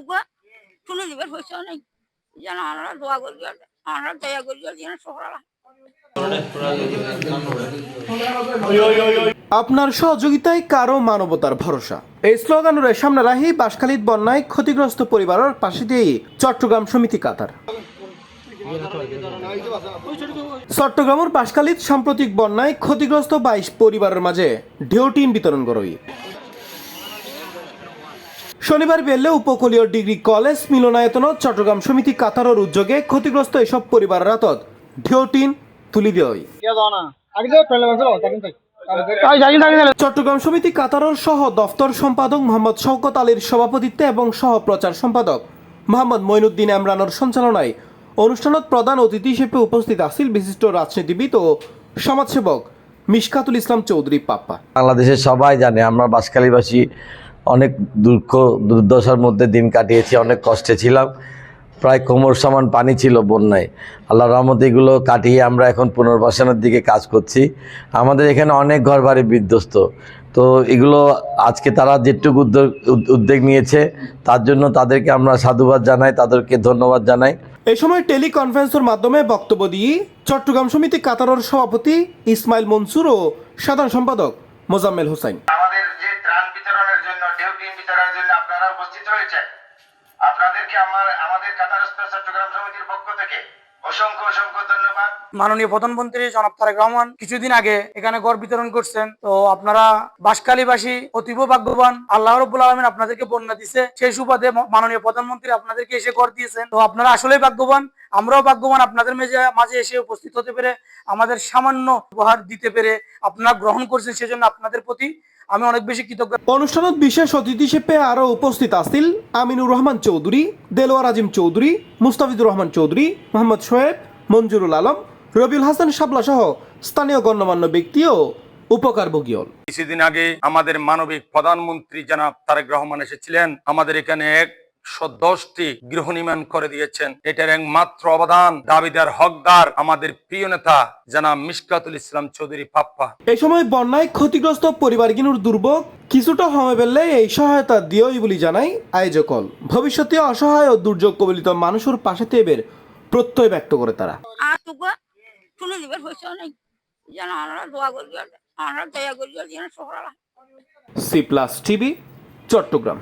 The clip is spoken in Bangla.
আতুকা শুনে দিবার হয়েছে নেই যেন আমরা দোয়া করি আমরা দয়া করি যেন সহরা আপনার সহযোগিতায় কারো মানবতার ভরসা এই স্লোগানের সামনে রাখি বাঁশখালীর বন্যায় ক্ষতিগ্রস্ত পরিবারের পাশে দিয়ে চট্টগ্রাম সমিতি কাতার। চট্টগ্রামের বাঁশখালীর সাম্প্রতিক বন্যায় ক্ষতিগ্রস্ত 22 পরিবারের মাঝে ঢেউ টিন বিতরণ করই শনিবার বেলে উপকূলীয় ডিগ্রি কলেজ মিলনায়তন চট্টগ্রাম সমিতি কাতারের উদ্যোগে ক্ষতিগ্রস্ত এসব পরিবারের হাতত ঢেউ টিন তুলি দেয়। চট্টগ্রাম সমিতি কাতারের সহ দফতর সম্পাদক মোহাম্মদ শওকত আলীর সভাপতিত্বে এবং সহ প্রচার সম্পাদক মোহাম্মদ মঈনুদ্দিন ইমরানের সঞ্চালনায় অনুষ্ঠানত প্রধান অতিথি হিসেবে উপস্থিত আছেন বিশিষ্ট রাজনীতিবিদ ও সমাজসেবক মিশকাতুল ইসলাম চৌধুরী পাপ্পা। বাংলাদেশের সবাই জানে আমরা বাঁশখালীবাসী অনেক দুঃখ দুর্দশার মধ্যে দিন কাটিয়েছি, অনেক কষ্টে ছিলাম, প্রায় কোমর সমান পানি ছিল বন্যায়। আল্লাহর রহমতে এগুলো কাটিয়ে আমরা এখন পুনর্বাসনের দিকে কাজ করছি। আমাদের এখানে অনেক ঘরবাড়ি বিধ্বস্ত, তো এগুলো আজকে তারা যেটুকু উদ্যোগ নিয়েছে তার জন্য তাদেরকে আমরা সাধুবাদ জানাই, তাদেরকে ধন্যবাদ জানাই। এই সময় টেলিকনফারেন্সের মাধ্যমে বক্তব্য দিয়ে চট্টগ্রাম সমিতি কাতারের সভাপতি ইসমাইল মনসুর ও সাধারণ সম্পাদক মোজাম্মেল হোসেন আমাদের যে ত্রাণ বিতরণের জন্য ঢেউ টিন বিতরণের জন্য আপনারা উপস্থিত হয়েছেন, আপনাদেরকে আমাদের কাতার চট্টগ্রাম সমিতির পক্ষ থেকে অসংখ্য অসংখ্য ধন্যবাদ। মাননীয় প্রধানমন্ত্রী জনাব তারেক রহমান কিছুদিন আগে এখানে গড় বিতরণ করছেন, তো আপনারা বাঁশখালীবাসী অতীব ভাগ্যবান। আল্লাহ রাব্বুল আলামিন আপনাদেরকে বন্যা দিছে, সেই সুবাদে মাননীয় প্রধানমন্ত্রী আপনাদেরকে এসে গড় দিয়েছেন, তো আপনারা আসলেই ভাগ্যবান। আমরাও ভাগ্যবান আপনাদের মাঝে এসে উপস্থিত হতে পেরে, আমাদের সামান্য উপহার দিতে পেরে আপনারা গ্রহণ করছেন, সেজন্য আপনাদের প্রতি আমি অনেক বেশি কৃতজ্ঞ। অনুষ্ঠানত বিশেষ অতিথি হিসেবে আরো উপস্থিত আছেন আমিনুর রহমান চৌধুরী, দেলোয়ার আজিম চৌধুরী, মুস্তাফিজুর রহমান চৌধুরী, মোহাম্মদ শোয়েব, মঞ্জুরুল আলম, রবিউল হাসান শাবলা সহ স্থানীয় গণ্যমান্য ব্যক্তি ও উপকারভোগী। কিছুদিন আগে আমাদের মানবিক প্রধানমন্ত্রী জনাব তারেক রহমান এসেছিলেন, আমাদের এখানে 110টি গৃহ নির্মাণ করে দিয়েছেন। এটার একমাত্র অবদান দাবিদার হকদার আমাদের প্রিয় নেতা জনাব মিশকাতুল ইসলাম চৌধুরী পাপ্পা। এই সময় বন্যায় ক্ষতিগ্রস্ত পরিবারগুলোর দুর্ভোগ কিছুটা কমে পেলে এই সহায়তা দিয়েই বলে জানাই আয়োজক। ভবিষ্যতে অসহায় ও দুর্যোগ কবলিত মানুষের পাশে থেকে প্রত্যয় ব্যক্ত করে তারা। আতুকা শুনে দিবার হয়েছে নেই যেন আমরা দোয়া করি আমরা দয়া করি যেন সহরা। C+ TV Chittagong.